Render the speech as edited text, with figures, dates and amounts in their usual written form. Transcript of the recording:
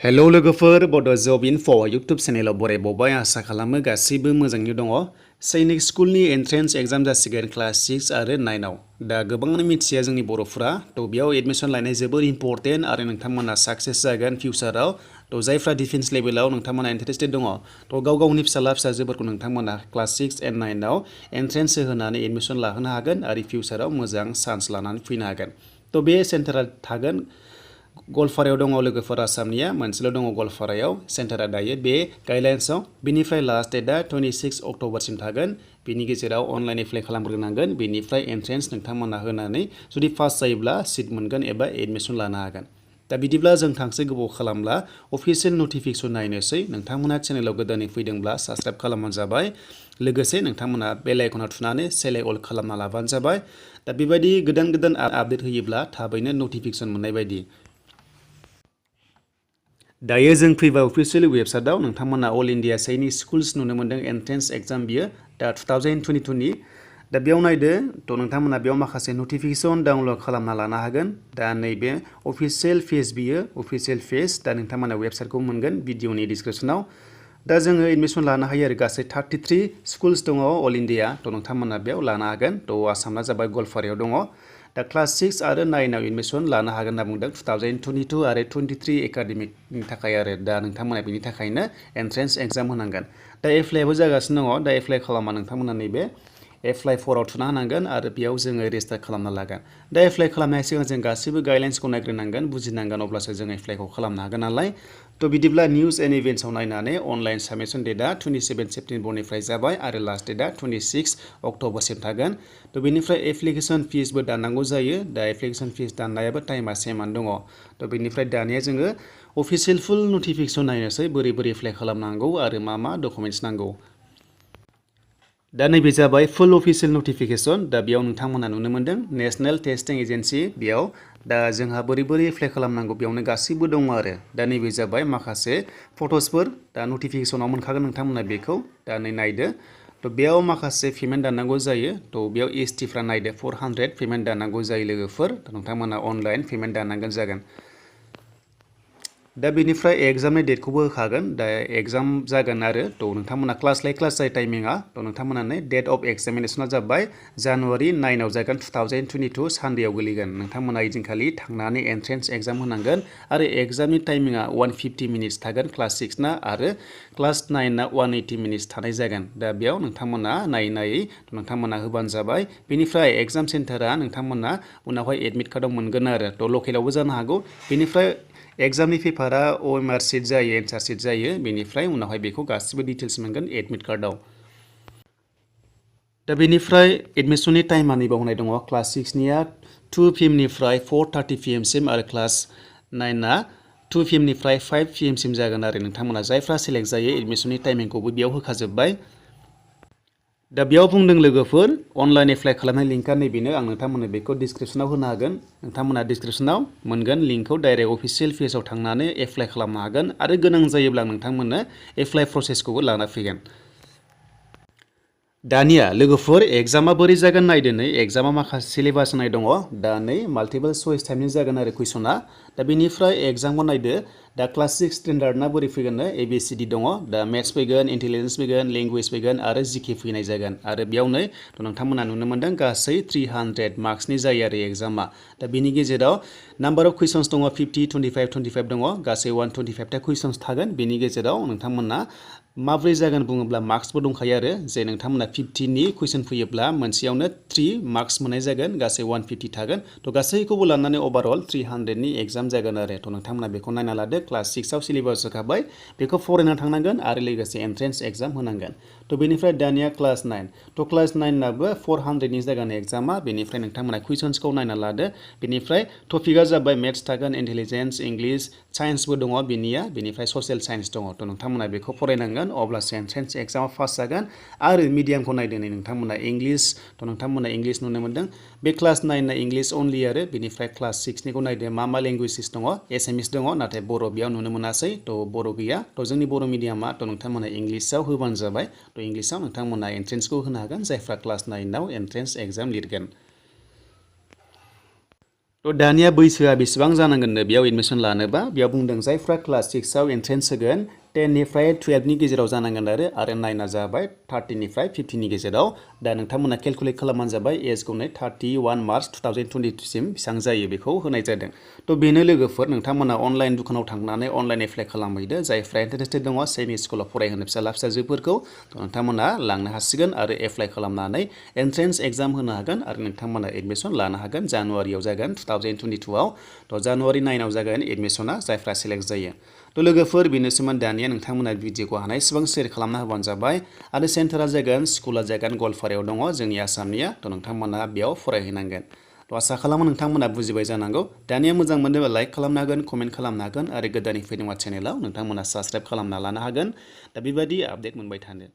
Hello लोगोफोर बड' जब enough' YouTube चेनेलाव बरायबावबाय आसा खालामो गासैबो मोजाङैनो दङ। सैनिक स्कुलनि एन्ट्रेन्स एग्जाम जासिगोन क्लास 6 आरो 9 आव। दा गोबाङानो मिथिया जोंनि बर'फोरा थ' बेयाव एडमिसन लानाय जोबोर इम्परटेन्ट आरो नोंथांमोना साक्सेस जागोन फिउचाराव। थ' जायफ्रा डिफेन्स लेभेलाव नोंथांमोना इन्टारेस्टेड दङ थ' गाव गावनि फिसाला फिसाजोफोरखौ नोंथांमोना क्लास 6 एन्ड 9 आव एन्ट्रेन्स होनानै एडमिसन लाहोनो हागोन आरो फिउचाराव मोजां चान्स लानानै फैनो हागोन। थ' बे सेन्टारा थागोन गवालपारायाव दङ लोगोफोर आसामनिया मोनसेल' दङ गवालपारायाव सेन्टारा दायो बे गाइडलाइन्सआव। बेनिफ्राय लास्ट डेटआ 26 अक्ट'बरसिम थागोन। बेनि गेजेराव अनलाइन एप्लाइ खालामग्रोनांगोन। बेनिफ्राय एन्ट्रेन्स नोंथांमोना होनानै जुदि पास जायोब्ला सिट मोनगोन एबा एडमिसन लानो हागोन। दा बिदिब्ला जों थांसै गोबाव खालामला अफिसियेल नटिफिकेसन नायनोसै। नोंथांमोना चेनेलाव गोदानै फैदोंब्ला साबस्क्राइब खालामबानो जाबाय। लोगोसे नोंथांमोना बेल आइकनाव थुनानै सेलेक्ट अल खालामना लाबानो जाबाय। दा बेबायदि गोदान गोदान आपडेट होयोब्ला थाबैनो नटिफिकेसन मोननाय बायदि। दायो जों फैबाय अफिसियेल वेबसाइटआव नोंथांमोना अल इन्डिया सैनिक स्कुल्स नुनो मोन्दों एन्ट्रेन्स एग्जाम बियो दा 2022 नि। दा बेयाव नायदो थ' नोंथांमोना बेयाव माखासे नटिफिकेसन डाउनलड खालामना लानो हागोन। दा नैबे अफिसियेल पेज बियो अफिसियेल पेज दा नोंथांमोना वेबसाइटखौ मोनगोन भिडिअनि डिसक्रिपसनाव। दा जोङो एडमिसन लानो हायो आरो गासै 33 स्कुल्स दङ अल इन्डिया थ' नोंथांमोना बेयाव लानो हागोन। थ' आसामना जाबाय गवालपारायाव दङ। दा क्लास 6 आरो 9 आव एडमिसन लानो हागोन होनना बुंदों 2022 आरो 23 एकाडेमिकनि थाखाय आरो दा नोंथांमोना बेनि थाखायनो एन्ट्रेन्स एग्जाम होनांगोन। दा एप्लाइआबो जागासिनो दङ। दा एप्लाइ खालामबा नोंथांमोना नैबे एप्लाइ फराव थुना होनांगोन आरो बेयाव जोङो रेजिस्टार खालामना लागोन। दा एप्लाइ खालामनायनि सिगां जों गासैबो गाइडलाइन्सखौ नायग्रोनांगोन बुजिनांगोन अब्लासो जों एप्लाइखौ खालामनो हागोन नालाय। थ' बिदिब्ला निउस एन्ड इभेन्ट्सआव नायनानै अनलाइन साबमिसन डेटआ 27 सेप्तेम्बरनिफ्राय जाबाय आरो लास्ट डेटआ 26 अक्ट'बरसिम थागोन। थ' बेनिफ्राय एप्लिकेसन फिसबो दाननांगौ जायो। दा एप्लिकेसन फिस दाननायाबो टाइमा सेमानो दङ। थ' बेनिफ्राय दानिया जोङो अफिसियेल फुल नटिफिकेसन नायनोसै बोरै बोरै एप्लाइ खालामनांगौ आरो मा मा डकुमेन्ट्स नांगौ। दा नैबे जाबाय फुल अफिसियेल नटिफिकेसन। दा बेयाव नोंथांमोना नुनो मोन्दों नेशनेल टेस्टिं एजेन्सि बेयाव दा जोंहा बोरै बोरै एप्लाइ खालामनांगौ बेयावनो गासैबो दङ आरो। दा नैबे जाबाय माखासे फट'सफोर दा नटिफिकेसनाव मोनखागोन नोंथांमोना बेखौ दा नै नायदो। थ' बेयाव माखासे पेमेन्ट दाननांगौ जायो। थ' बेयाव एसटिफ्रा नायदो 400 पेमेन्ट दाननांगौ जायो लोगोफोर। नोंथांमोना अनलाइन पेमेन्ट दाननांगोन जागोन। दा बेनिफ्राय एग्जामनि डेटखौबो होखागोन। दा एग्जाम जागोन आरो थ' नोंथांमोना क्लास लायै क्लास जायो टाइमिंआ थ' नोंथांमोना डेट अफ एग्जामिनेसना जाबाय जानुवारि 9 आव जागोन 2022 सानडेआव गोलैगोन। नोंथांमोना ओइदिनखालि थांनानै एन्ट्रेन्स एग्जाम होनांगोन आरो एग्जामनि टाइमिंआ 150 मिनिट्स थागोन क्लास 6 ना आरो क्लास 9 ना 180 मिनिट्स थानाय जागोन। दा बेयाव नोंथांमोना नायै नायै नोंथांमोना होबानो जाबाय। बेनिफ्राय एग्जाम सेन्टारा नोंथांमोना उनावहाय एडमिट कार्डआव मोनगोन आरो थ' लकेलावबो जानो हागौ। बेनिफ्राय एग्जामनि पेपारा OMR सिट जायो एन्सार सिट जायो। बेनिफ्राय उनावहाय बेखौ गासिबो डिटेल्स मोनगोन एडमिट कार्डआव। दा बेनिफ्राय एडमिसननि टाइमा नैबाव होनाय दङ क्लास 6निया 2 PM निफ्राय 4:30 PM सिम आरो क्लास 9आ 2 PM निफ्राय 5 PM सिम जागोन आरो नोंथांमोना जायफ्रा सेलेक्ट जायो एडमिसननि टाइमिंखौबो बेयाव होखाजोब्बाय। दा बेयाव बुंदों लोगोफोर अनलाइन एप्लाइ खालामनाय लिंकआ नैबेनो आं नोंथांमोननो बेखौ डिसक्रिपसनाव होनो हागोन। नोंथांमोना डिसक्रिपसनाव मोनगोन लिंकखौ डाइरेक्ट अफिसियेल पेजाव थांनानै एप्लाइ खालामनो हागोन आरो गोनां जायोब्ला नोंथांमोननो एप्लाइ प्रसेसखौबो लाना फैगोन। दानिया लोगोफोर एग्जामा बोरै जागोन नायदो नै एग्जामा माखासे सिलेबास होनाय दङ। दा नै माल्टिपल चइस टाइपनि जागोन आरो कुइसना। दा बेनिफ्राय एग्जामखौ नायदो दा क्लास 6 स्टेन्डार्डना बोरै फैगोननो ABCD दङ। दा मेथ्स फैगोन इन्टेलिजेन्स फैगोन लेंगुवेज फैगोन आरो GK फैनाय जागोन आरो बेयाव नै नोंथांमोना नुनो मोन्दों गासै 300 मार्क्सनि जायो आरो एग्जामा। दा बेनि गेजेराव नाम्बार अफ कुइसन्स दङ 50 25 25 दङ गासै 125टा कुइसन्स थागोन। बेनि गेजेराव नोंथांमोना माब्रै जागोन बुङोब्ला मार्क्सबो दंखायो आरो जे नोंथांमोना 50नि कुइसन फैयोब्ला मोनसेयावनो 3 मार्क्स मोननाय जागोन गासै 150 थागोन। थ' गासैखौबो लानानै अभारअल 300नि एग्जाम जागोन आरो थ' नोंथांमोना बेखौ नायना लादो क्लास 6आव सिलेबास होखाबाय बेखौ फरायना थांनांगोन आरो लोगोसे एन्ट्रेन्स एग्जाम होनांगोन। थ' बेनिफ्राय दानिया क्लास 9 थ' क्लास 9नाबो 400नि जागोन एग्जामा। बेनिफ्राय नोंथांमोना कुइसन्सखौ नायना लादो। बेनिफ्राय टपिकआ जाबाय मेथ्स थागोन इन्टेलिजेन्स इंलिश साइन्सबो दङ बेनिया बेनिफ्राय ससियेल साइन्स दङ। थ' नोंथांमोना बेखौ फरायनांगोन अब्लासो एन्ट्रेन्स एग्जामा पास जागोन। आरो मिडियामखौ नायदो नै नोंथांमोना इंलिश थ' नोंथांमोना इंलिश नुनो मोन्दों बे क्लास 9ना इंलिश अनलि आरो बेनिफ्राय क्लास 6निखौ नायदो मा लेंगुवेजेस दङ एसामिस दङ नाथाय बर' बेयाव नुनो मोनासै थ' बर' गैया। थ' जोंनि बर' मिडियामा थ' नोंथांमोना इंलिसाव होबानो जाबाय। थ' इंलिसाव नोंथांमोना एन्ट्रेन्सखौ होनो हागोन जायफ्रा क्लास 9आव एन्ट्रेन्स एग्जाम लिरगोन। थ' दानिया बैसोआ बेसेबां जानांगोननो बेयाव एडमिसन लानोबा बेयाव बुंदों जायफ्रा क्लास 6आव एन्ट्रेन्स होगोन 10निफ्राय 12नि गेजेराव जानांगोन आरो 9आ जाबाय 30निफ्राय 50नि गेजेराव दा नोंथांमोना केलकुलेट खालामबानो जाबाय एजखौ 31 मार्च 2022 सिम बेसेबां जायो बेखौ होनाय जादों थ' बेनो लोगोफोर नोंथांमोना अनलाइन दुखानाव थांनानै अनलाइन एप्लाइ खालामहैदो जायफ्रा इन्टारेस्टेड दङ सेमि स्कुलाव फरायहोनो फिसाजोफोरखौ थ' नोंथांमोना लांनो हासिगोन आरो एप्लाइ खालामनानै एन्ट्रेन्स एग्जाम होनो हागोन आरो नोंथांमोना एडमिसन लानो हागोन जानुवारियाव जागोन 2022आव थ' जानुवारि 9आव जागोन एडमिसना जायफ्रा सेलेक्ट जायो थ' लोगोफोर बेनोसैमोन दानिया नोंथांमोना भिडिअखौ हानायसेबां शेयार खालामना होबानो जाबाय आरो सेन्टारा जागोन स्कुला जागोन गवालपारायाव दङ जोंनि आसामनिया थ' नोंथांमोना बेयाव फरायहैनांगोन थ' आसा खालामो नोंथांमोना बुजिबाय जानांगौ दानिया मोजां मोनदोंबा लाइक खालामनो हागोन कमेन्ट खालामनो हागोन आरो गोदानै फैदोंबा चेनेलाव नोंथांमोना साबस्क्राइब खालामना लानो हागोन दा बेबायदि आपडेट मोनबाय थानो